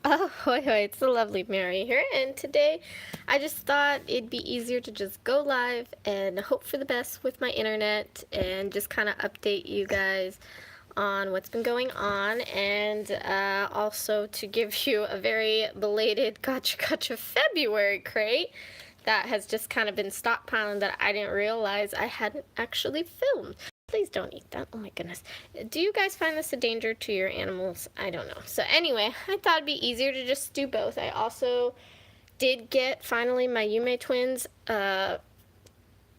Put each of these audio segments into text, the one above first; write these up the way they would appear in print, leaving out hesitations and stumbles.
Ahoy, hoy, it's the lovely Mary here, and today I just thought it'd be easier to just go live and hope for the best with my internet and just kind of update you guys on what's been going on, and also to give you a very belated Gacha February crate that has just kind of been stockpiling that I didn't realize I hadn't actually filmed. Please don't eat that. Oh my goodness. Do you guys find this a danger to your animals? I don't know. So anyway, I thought it'd be easier to just do both. I also did get finally my Yume twins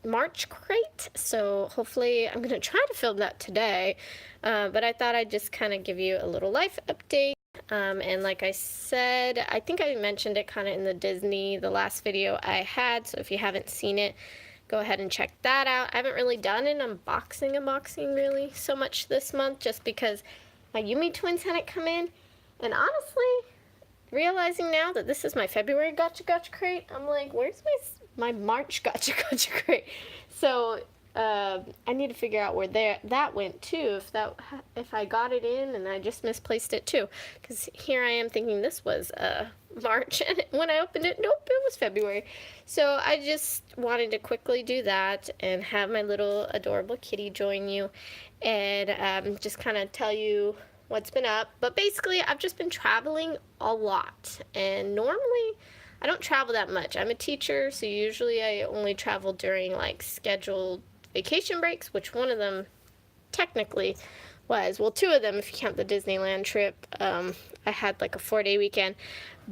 March crate, so hopefully I'm going to try to film that today, but I thought I'd just kind of give you a little life update. And like I said, I think I mentioned it kind of in the last video I had, so if you haven't seen it, go ahead and check that out. I haven't really done an unboxing really so much this month, just because my Yumi twins hadn't come in, and honestly, realizing now that this is my February Gacha crate, I'm like, where's my March Gacha crate? So I need to figure out where that went too, if I got it in and I just misplaced it too, because here I am thinking this was March, and when I opened it, nope, it was February. So I just wanted to quickly do that and have my little adorable kitty join you and just kind of tell you what's been up. But basically, I've just been traveling a lot, and normally I don't travel that much. I'm a teacher, so usually I only travel during like scheduled vacation breaks, which one of them technically was, well, two of them if you count the Disneyland trip. I had like a 4-day weekend,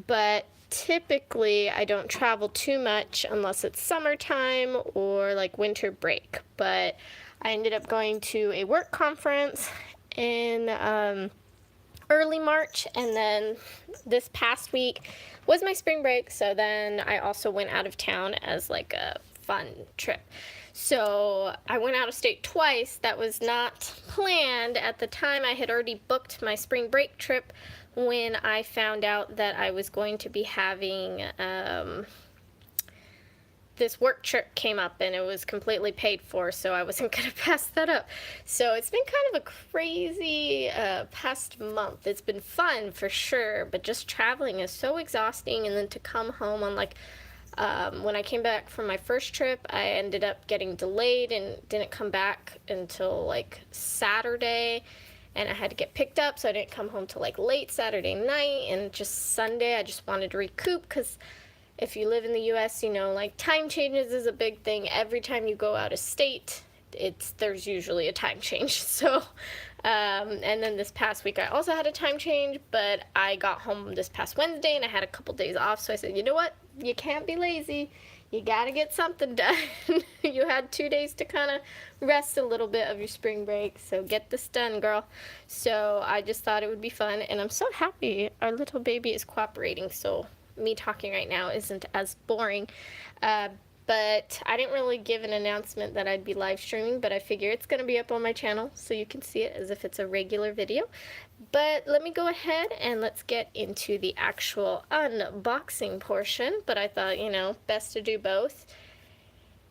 but typically I don't travel too much unless it's summertime or like winter break. But I ended up going to a work conference in early March, and then this past week was my spring break, so then I also went out of town as like a fun trip. So I went out of state twice. That was not planned. At the time, I had already booked my spring break trip when I found out that I was going to be having this work trip came up, and it was completely paid for, so I wasn't going to pass that up. So it's been kind of a crazy past month. It's been fun for sure, but just traveling is so exhausting, and then to come home on like when I came back from my first trip, I ended up getting delayed and didn't come back until like Saturday, and I had to get picked up, so I didn't come home till like late Saturday night, and just Sunday I just wanted to recoup, because if you live in the US, you know, like time changes is a big thing. Every time you go out of state, there's usually a time change. So and then this past week I also had a time change, but I got home this past Wednesday and I had a couple days off, so I said, you know what, you can't be lazy, you gotta get something done. You had 2 days to kind of rest a little bit of your spring break, so get this done, girl. So I just thought it would be fun, and I'm so happy our little baby is cooperating, so me talking right now isn't as boring. But I didn't really give an announcement that I'd be live streaming, but I figure it's going to be up on my channel so you can see it as if it's a regular video. But let me go ahead and let's get into the actual unboxing portion. But I thought, you know, best to do both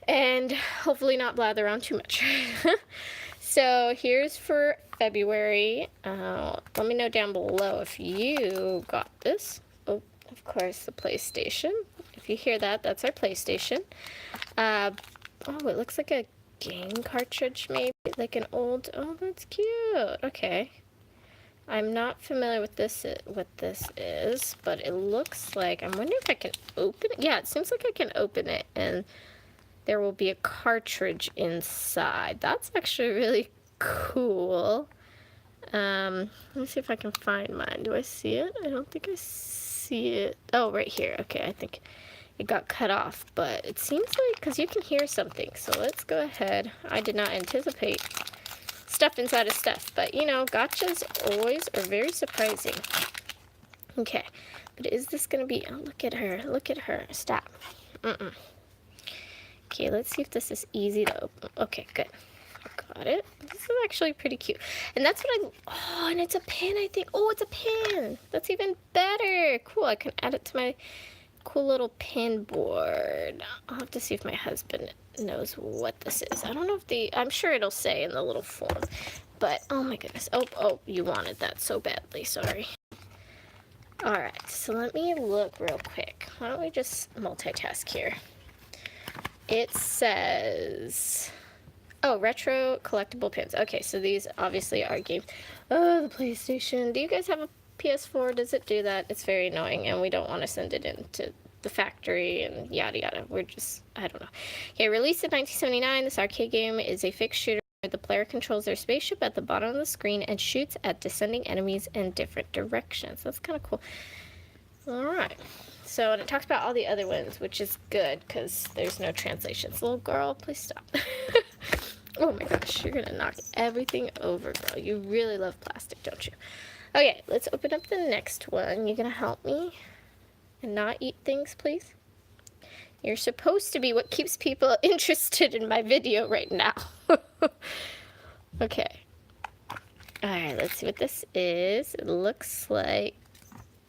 and hopefully not blather on too much. So here's for February. Let me know down below if you got this. Oh, of course, the PlayStation. If you hear that, that's our PlayStation. Oh, it looks like a game cartridge, maybe, like an old. Oh, that's cute. Okay, I'm not familiar with what this is, but it looks like. I'm wondering if I can open it. Yeah, it seems like I can open it, and there will be a cartridge inside. That's actually really cool. Let me see if I can find mine. Do I see it? I don't think I see it. Oh, right here. Okay, I think it got cut off, but it seems like, because you can hear something, so let's go ahead. I did not anticipate stuff inside of stuff, but you know, gachas always are very surprising. Okay, but is this gonna be, oh, look at her, stop. Okay, let's see if this is easy to open. Okay, good. Got it. This is actually pretty cute. And that's what oh, and it's a pin, I think. Oh, it's a pin. That's even better. Cool, I can add it to my cool little pin board. I'll have to see if my husband knows what this is. I don't know if I'm sure it'll say in the little form. But, oh my goodness. Oh, you wanted that so badly. Sorry. Alright, so let me look real quick. Why don't we just multitask here? It says... Oh, retro collectible pins. Okay, so these obviously are games. Oh, the PlayStation. Do you guys have a PS4? Does it do that? It's very annoying, and we don't want to send it into the factory and yada yada. We're just, I don't know. Okay, released in 1979, this arcade game is a fixed shooter where the player controls their spaceship at the bottom of the screen and shoots at descending enemies in different directions. That's kind of cool. Alright. So, and it talks about all the other ones, which is good, because there's no translations. Little girl, please stop. Oh my gosh, you're gonna knock everything over, girl. You really love plastic, don't you? Okay, let's open up the next one. You gonna help me and not eat things, please? You're supposed to be what keeps people interested in my video right now. Okay. Alright, let's see what this is. It looks like,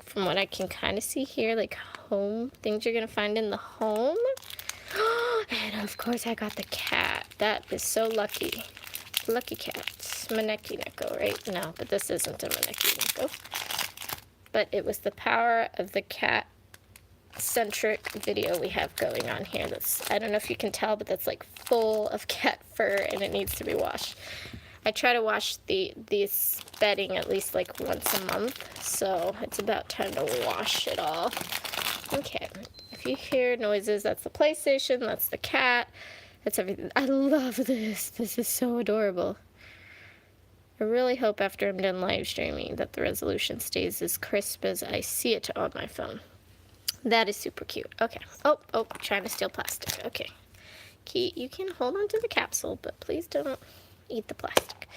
from what I can kind of see here, like home, things you're gonna find in the home. And of course I got the cat. That is so lucky. Lucky cat. Maneki Neko, right? No, but this isn't a Maneki Neko. But it was the power of the cat-centric video we have going on here. That's, I don't know if you can tell, but that's like full of cat fur and it needs to be washed. I try to wash this bedding at least like once a month, so it's about time to wash it all. Okay, if you hear noises, that's the PlayStation, that's the cat, that's everything. I love this. This is so adorable. I really hope after I'm done live streaming that the resolution stays as crisp as I see it on my phone. That is super cute. Okay. Oh, trying to steal plastic. Okay. Key, you can hold on to the capsule, but please don't eat the plastic.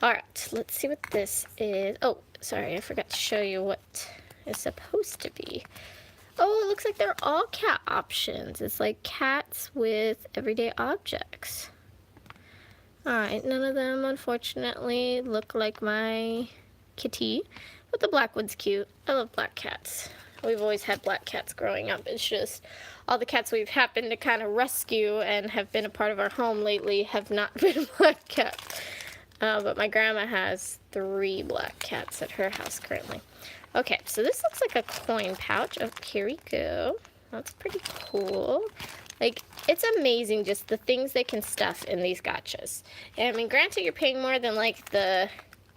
Alright, let's see what this is. Oh, sorry, I forgot to show you what it's supposed to be. Oh, it looks like they're all cat options. It's like cats with everyday objects. Alright, none of them, unfortunately, look like my kitty. But the black one's cute. I love black cats. We've always had black cats growing up. It's just all the cats we've happened to kind of rescue and have been a part of our home lately have not been black cats. But my grandma has 3 black cats at her house currently. Okay, so this looks like a coin pouch. Oh, here we go. That's pretty cool. Like, it's amazing just the things they can stuff in these gachas. And I mean, granted, you're paying more than like the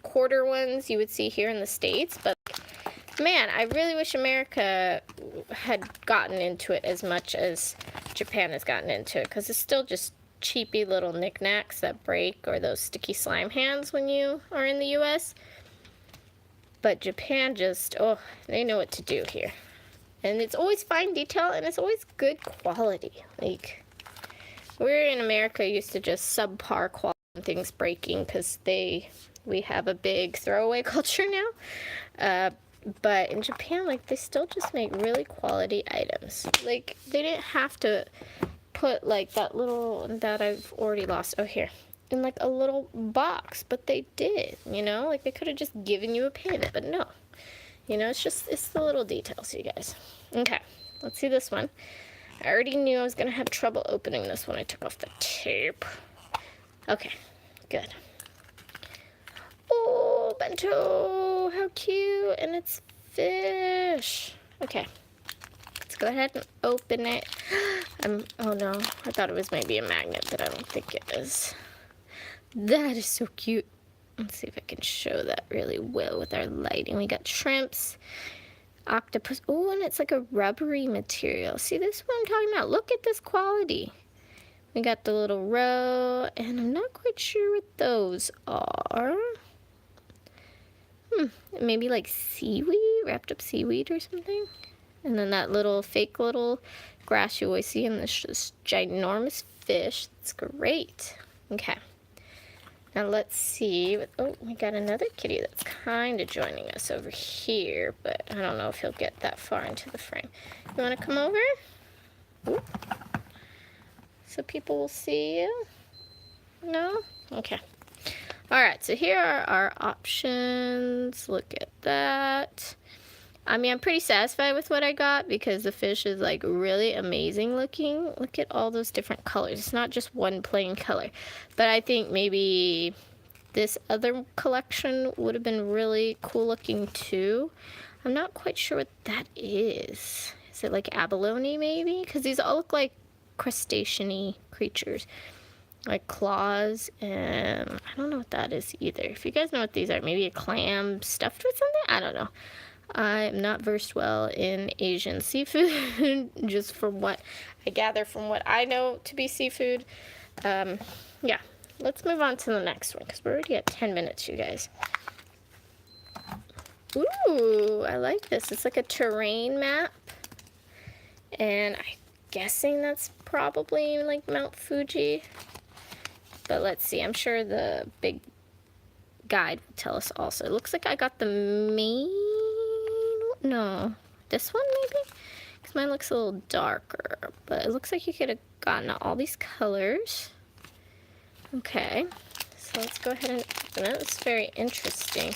quarter ones you would see here in the States, but man, I really wish America had gotten into it as much as Japan has gotten into it, because it's still just cheapy little knickknacks that break, or those sticky slime hands when you are in the US. But Japan just, oh, they know what to do here. And it's always fine detail, and it's always good quality. Like, we're in America used to just subpar quality and things breaking because we have a big throwaway culture now. But in Japan, like, they still just make really quality items. Like, they didn't have to put, like, that little, that I've already lost, oh, here, in, like, a little box, but they did, you know? Like, they could have just given you a pin, but no. You know, it's the little details, you guys. Okay, let's see this one. I already knew I was going to have trouble opening this when I took off the tape. Okay, good. Oh, bento, how cute, and it's fish. Okay, let's go ahead and open it. Oh no, I thought it was maybe a magnet, but I don't think it is. That is so cute. Let's see if I can show that really well with our lighting. We got shrimps, octopus. Oh, and it's like a rubbery material. See, this is what I'm talking about. Look at this quality. We got the little roe, and I'm not quite sure what those are. Maybe like seaweed, wrapped up seaweed or something. And then that little fake little grass you always see in this ginormous fish. That's great. Okay. Now let's see. Oh, we got another kitty that's kind of joining us over here, but I don't know if he'll get that far into the frame. You want to come over? Ooh. So people will see you? No? Okay. Alright, so here are our options. Look at that. I mean, I'm pretty satisfied with what I got because the fish is like really amazing looking. Look at all those different colors. It's not just one plain color. But I think maybe this other collection would have been really cool looking too. I'm not quite sure what that is. Is it like abalone maybe? Because these all look like crustacean-y creatures. Like claws, and I don't know what that is either. If you guys know what these are, maybe a clam stuffed with something? I don't know. I'm not versed well in Asian seafood, just from what I gather from what I know to be seafood. Yeah, let's move on to the next one, because we're already at 10 minutes, you guys. Ooh, I like this. It's like a terrain map, and I'm guessing that's probably like Mount Fuji. But let's see, I'm sure the big guide will tell us also. It looks like I got the main, no, this one maybe? Because mine looks a little darker, but it looks like you could have gotten all these colors. Okay, so let's go ahead and open it. It's very interesting.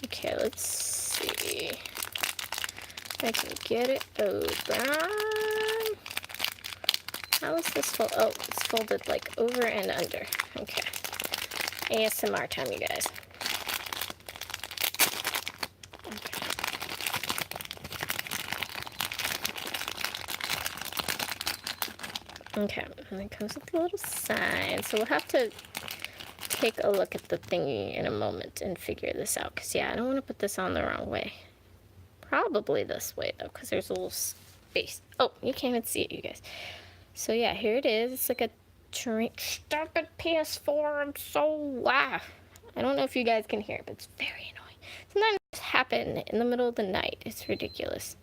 Okay, let's see if I can get it open. How is this fold? Oh, it's folded like over and under. Okay. ASMR time, you guys. Okay, and it comes with a little sign. So we'll have to take a look at the thingy in a moment and figure this out. Because, yeah, I don't want to put this on the wrong way. Probably this way, though, because there's a little space. Oh, you can't even see it, you guys. So, yeah, here it is. It's like a terrain. Stop it, PS4. I'm so wow. I don't know if you guys can hear it, but it's very annoying. Sometimes it happens in the middle of the night. It's ridiculous.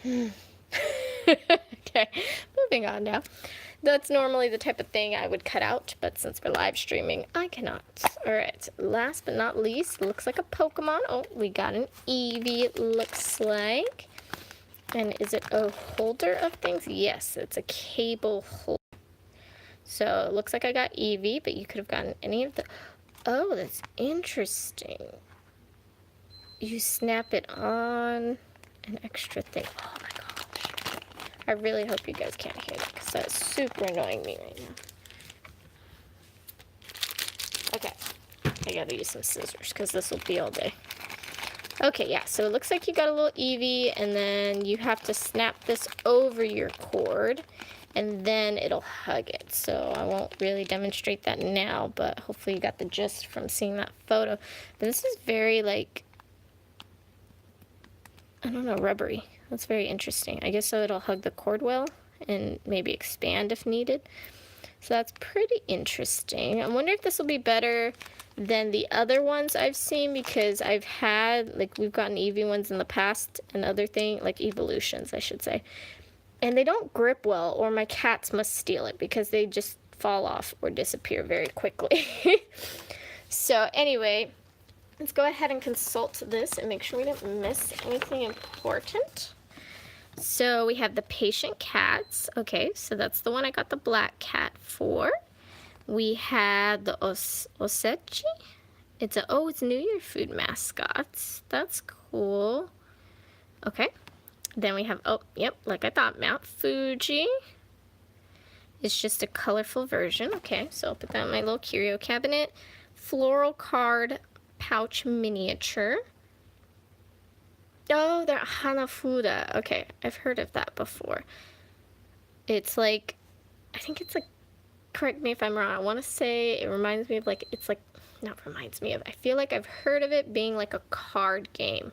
Okay, moving on now. That's normally the type of thing I would cut out, but since we're live streaming, I cannot. Alright, last but not least, looks like a Pokemon. Oh, we got an Eevee, it looks like. And is it a holder of things? Yes, it's a cable holder. So it looks like I got Eevee, but you could have gotten any of the... Oh, that's interesting. You snap it on an extra thing. Oh my gosh. I really hope you guys can't hear that, because that's super annoying me right now. Okay, I gotta use some scissors, because this will be all day. Okay, yeah, so it looks like you got a little Eevee, and then you have to snap this over your cord, and then it'll hug it. So I won't really demonstrate that now, but hopefully you got the gist from seeing that photo. But this is very, like, I don't know, rubbery. That's very interesting. I guess so it'll hug the cord well and maybe expand if needed. So that's pretty interesting. I wonder if this will be better than the other ones I've seen, because I've had, like, we've gotten Eevee ones in the past and other thing, like evolutions, I should say. And they don't grip well, or my cats must steal it, because they just fall off or disappear very quickly. So anyway, let's go ahead and consult this and make sure we didn't miss anything important. So we have the patient cats. Okay, so that's the one I got the black cat for. We had the Osechi. It's New Year food mascots. That's cool. Okay. Then we have, oh, yep, like I thought, Mount Fuji. It's just a colorful version. Okay, so I'll put that in my little curio cabinet. Floral card pouch miniature. Oh, they're Hanafuda. Okay, I've heard of that before. It's like, I think it's like, correct me if I'm wrong, I want to say it reminds me of, like, it's like, not reminds me of, I feel like I've heard of it being like a card game.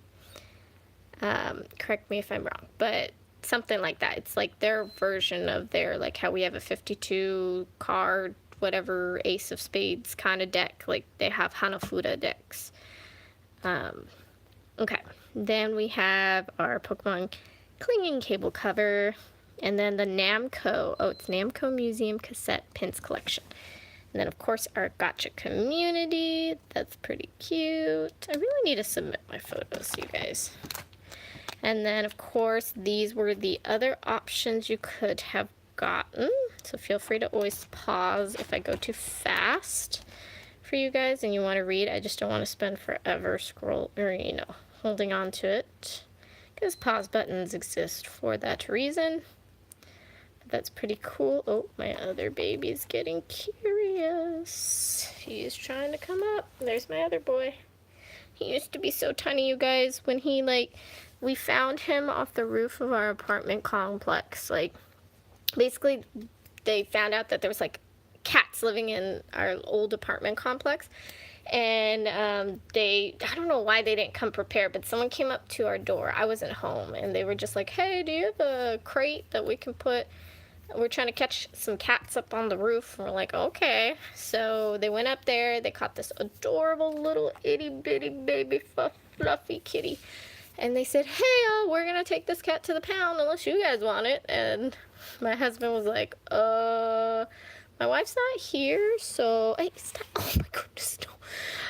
Correct me if I'm wrong, but something like that. It's like their version of their, like how we have a 52 card, whatever, ace of spades kind of deck. Like they have Hanafuda decks. Okay, then we have our Pokemon clinging cable cover, and then the Namco, oh, it's Namco Museum Cassette Pins Collection. And then, of course, our Gacha community. That's pretty cute. I really need to submit my photos, you guys. And then, of course, these were the other options you could have gotten. So feel free to always pause if I go too fast for you guys and you want to read. I just don't want to spend forever holding on to it, because pause buttons exist for that reason. But that's pretty cool. Oh, my other baby's getting curious. He's trying to come up. There's my other boy. He used to be so tiny, you guys. When he, like, we found him off the roof of our apartment complex. Like, basically, they found out that there was, like, cats living in our old apartment complex. And I don't know why they didn't come prepared, but someone came up to our door. I wasn't home, and they were just like, hey, do you have a crate that we can put? We're trying to catch some cats up on the roof. And we're like, okay. So they went up there. They caught this adorable little itty bitty baby fluffy kitty. And they said, hey, we're going to take this cat to the pound unless you guys want it. And my husband was like, my wife's not here, so stop. Oh my goodness,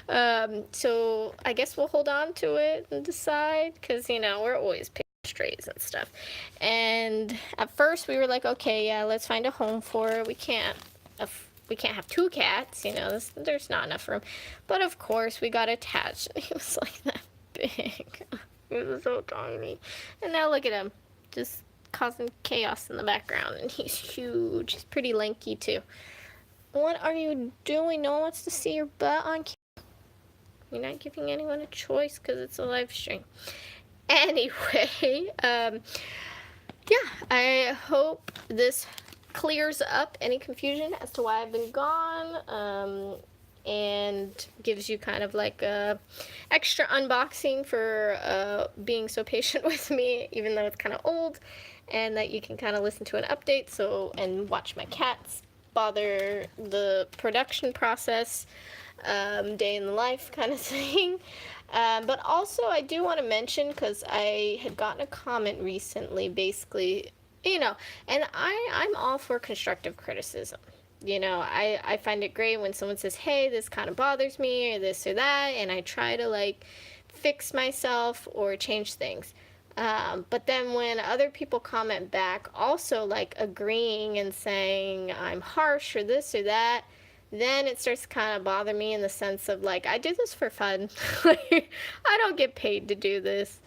no. So I guess we'll hold on to it and decide, because we're always picking strays and stuff. And at first we were like, okay, yeah, let's find a home for it. We can't have two cats, there's not enough room. But of course we got attached. He was like that big. He was so tiny. And now look at him, just causing chaos in the background, and he's huge. He's pretty lanky too. What are you doing? No one wants to see your butt on camera. You're not giving anyone a choice because it's a live stream. Anyway, yeah, I hope this clears up any confusion as to why I've been gone, and gives you kind of like a extra unboxing for being so patient with me, even though it's kind of old, and that you can kind of listen to an update and watch my cats bother the production process, day in the life kind of thing. But also I do want to mention, because I had gotten a comment recently, basically, and I'm all for constructive criticism. I find it great when someone says, hey, this kind of bothers me, or this or that, and I try to, like, fix myself or change things. But then when other people comment back, also, like, agreeing and saying I'm harsh or this or that, then it starts to kind of bother me, in the sense of, like, I do this for fun. Like, I don't get paid to do this.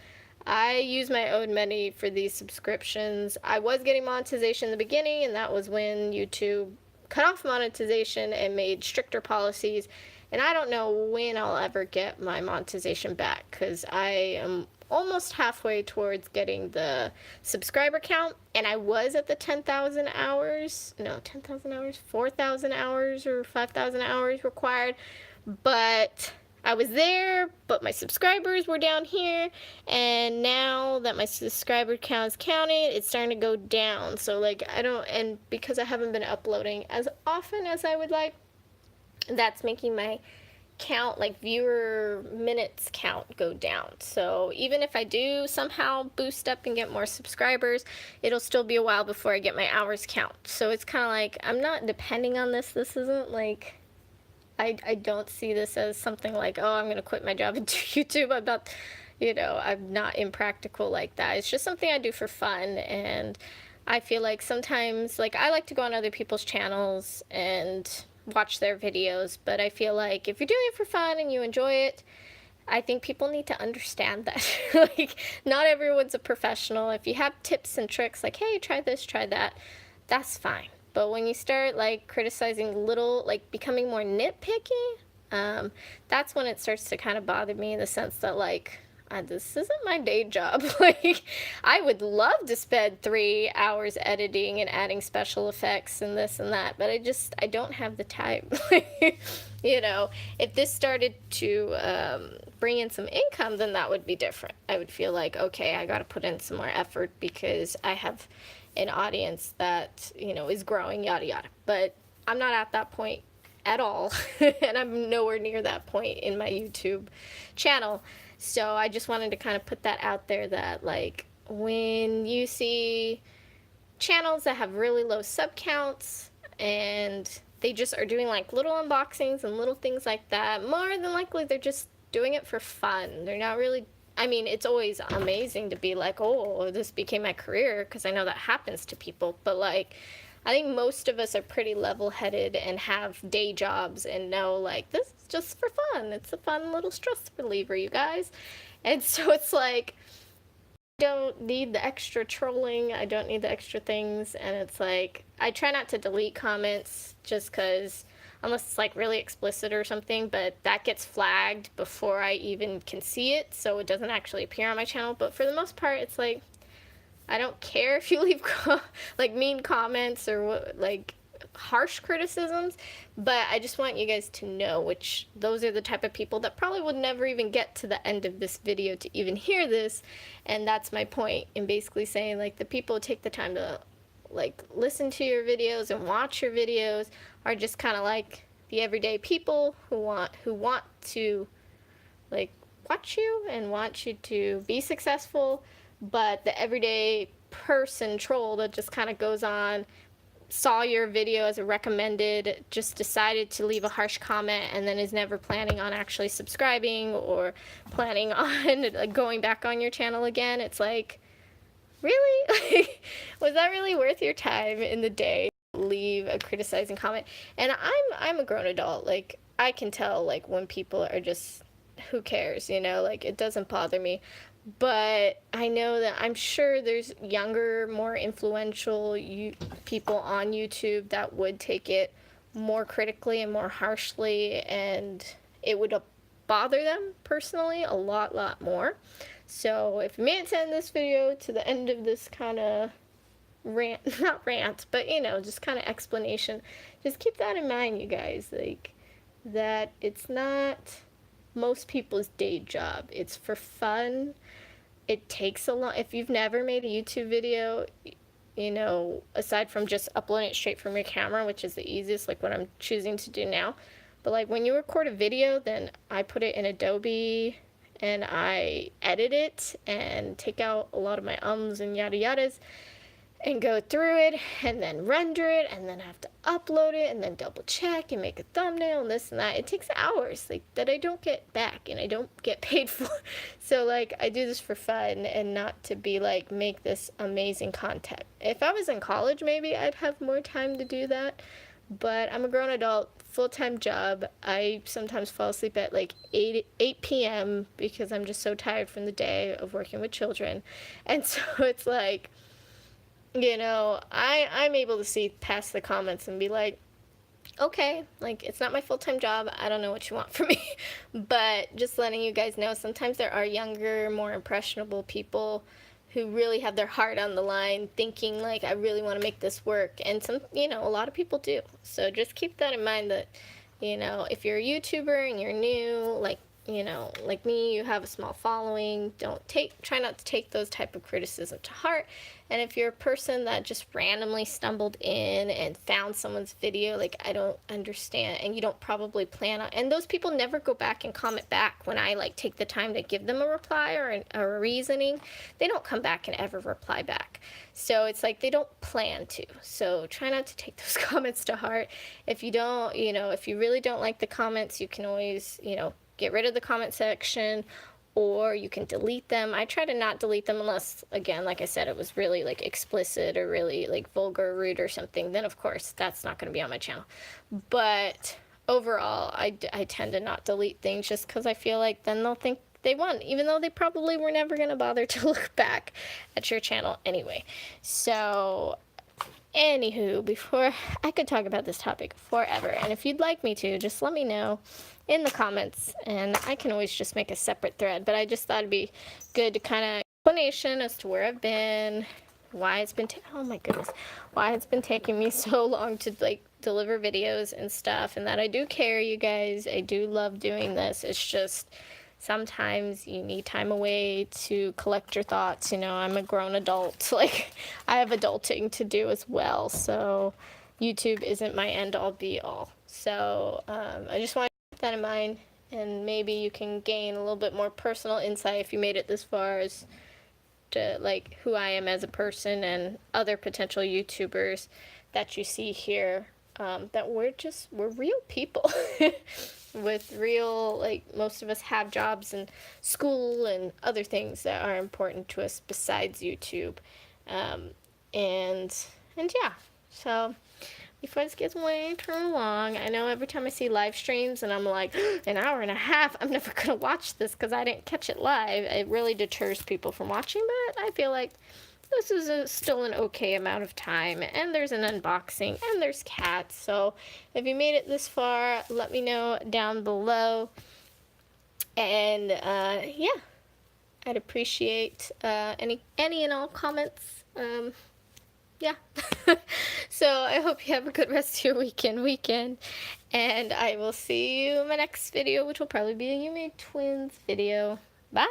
I use my own money for these subscriptions. I was getting monetization in the beginning, and that was when YouTube cut off monetization and made stricter policies. And I don't know when I'll ever get my monetization back, because I am almost halfway towards getting the subscriber count, and I was at the 10,000 hours, no, 10,000 hours, 4,000 hours or 5,000 hours required, but I was there, but my subscribers were down here, and now that my subscriber count is counted, it's starting to go down. So, like, and because I haven't been uploading as often as I would like, that's making my count, like viewer minutes count, go down. So even if I do somehow boost up and get more subscribers, it'll still be a while before I get my hours count. So it's kind of like, I'm not depending on this. This isn't like, I don't see this as something like, oh, I'm going to quit my job and do YouTube. I'm not impractical like that. It's just something I do for fun. And I feel like sometimes, like, I like to go on other people's channels and watch their videos, but I feel like if you're doing it for fun and you enjoy it, I think people need to understand that. Like, not everyone's a professional. If you have tips and tricks, like, hey, try this, try that, that's fine. But when you start, like, criticizing little, like, becoming more nitpicky, that's when it starts to kind of bother me, in the sense that, like, this isn't my day job. Like, I would love to spend 3 hours editing and adding special effects and this and that, but I don't have the time. If this started to bring in some income, then that would be different. I would feel like, okay, I got to put in some more effort because I have an audience that, is growing, yada, yada. But I'm not at that point at all, and I'm nowhere near that point in my YouTube channel. So I just wanted to kind of put that out there, that, like, when you see channels that have really low sub counts and they just are doing, like, little unboxings and little things like that, more than likely they're just doing it for fun. They're not really, I mean, it's always amazing to be like, oh, this became my career, because I know that happens to people. But, like, I think most of us are pretty level-headed and have day jobs and know, like, this is just for fun. It's a fun little stress reliever, you guys. And so it's like, I don't need the extra trolling. I don't need the extra things. And it's like, I try not to delete comments just because unless it's like really explicit or something, but that gets flagged before I even can see it, so it doesn't actually appear on my channel. But for the most part, it's like, I don't care if you leave like mean comments or what, like harsh criticisms, but I just want you guys to know, which those are the type of people that probably would never even get to the end of this video to even hear this. And that's my point in basically saying, like, the people who take the time to like listen to your videos and watch your videos are just kind of like the everyday people who want to like watch you and want you to be successful. But the everyday person troll that just kind of goes on, saw your video as a recommended, just decided to leave a harsh comment, and then is never planning on actually subscribing or planning on like going back on your channel again. It's like, really? Like, was that really worth your time in the day? Leave a criticizing comment. And I'm a grown adult. Like, I can tell like when people are just, who cares, you know, like it doesn't bother me. But I know that I'm sure there's younger, more influential people on YouTube that would take it more critically and more harshly, and it would bother them personally a lot more. So if you made it to end this video, to the end of this kind of rant, not rant, but you know, just kind of explanation, just keep that in mind, you guys, like that it's not most people's day job. It's for fun. It takes a lot. If you've never made a YouTube video, you know, aside from just uploading it straight from your camera, which is the easiest, like what I'm choosing to do now, but like when you record a video, then I put it in Adobe and I edit it and take out a lot of my ums and yada yadas and go through it and then render it and then have to upload it and then double check and make a thumbnail and this and that. It takes hours like that I don't get back and I don't get paid for. So like I do this for fun and not to be like make this amazing content. If I was in college, maybe I'd have more time to do that, but I'm a grown adult, full-time job. I sometimes fall asleep at like 8 p.m. because I'm just so tired from the day of working with children. And so it's like, you know, I'm able to see past the comments and be like, okay, like, it's not my full-time job. I don't know what you want from me. But just letting you guys know, sometimes there are younger, more impressionable people who really have their heart on the line, thinking, like, I really want to make this work. And some, you know, a lot of people do. So just keep that in mind that, you know, if you're a YouTuber and you're new, like, you know, like me, you have a small following, try not to take those type of criticism to heart. And if you're a person that just randomly stumbled in and found someone's video, like, I don't understand, and you don't probably plan on, and those people never go back and comment back when I like take the time to give them a reply or a reasoning. They don't come back and ever reply back. So it's like they don't plan to. So try not to take those comments to heart. If you don't, you know, if you really don't like the comments, you can always, you know, get rid of the comment section, or you can delete them. I try to not delete them unless, again, like I said, it was really like explicit or really like vulgar, rude or something. Then of course that's not going to be on my channel. But overall, I tend to not delete things just because I feel like then they'll think they won, even though they probably were never going to bother to look back at your channel anyway. So anywho, before I could talk about this topic forever, and if you'd like me to, just let me know in the comments, and I can always just make a separate thread. But I just thought it'd be good to kind of explanation as to where I've been, why it's been oh my goodness, why it's been taking me so long to like deliver videos and stuff, and that I do care, you guys. I do love doing this. It's just sometimes you need time away to collect your thoughts. You know, I'm a grown adult. Like, I have adulting to do as well. So YouTube isn't my end-all be-all. So I just want to keep that in mind, and maybe you can gain a little bit more personal insight if you made it this far as to like who I am as a person and other potential YouTubers that you see here. That we're real people with real, like, most of us have jobs and school and other things that are important to us besides YouTube. And yeah, so before this gets way too long, I know every time I see live streams and I'm like, an hour and a half, I'm never going to watch this because I didn't catch it live. It really deters people from watching, but I feel like this is still an okay amount of time, and there's an unboxing, and there's cats. So if you made it this far, let me know down below. And yeah, I'd appreciate any and all comments. Yeah. So I hope you have a good rest of your weekend, and I will see you in my next video, which will probably be a You Made Twins video.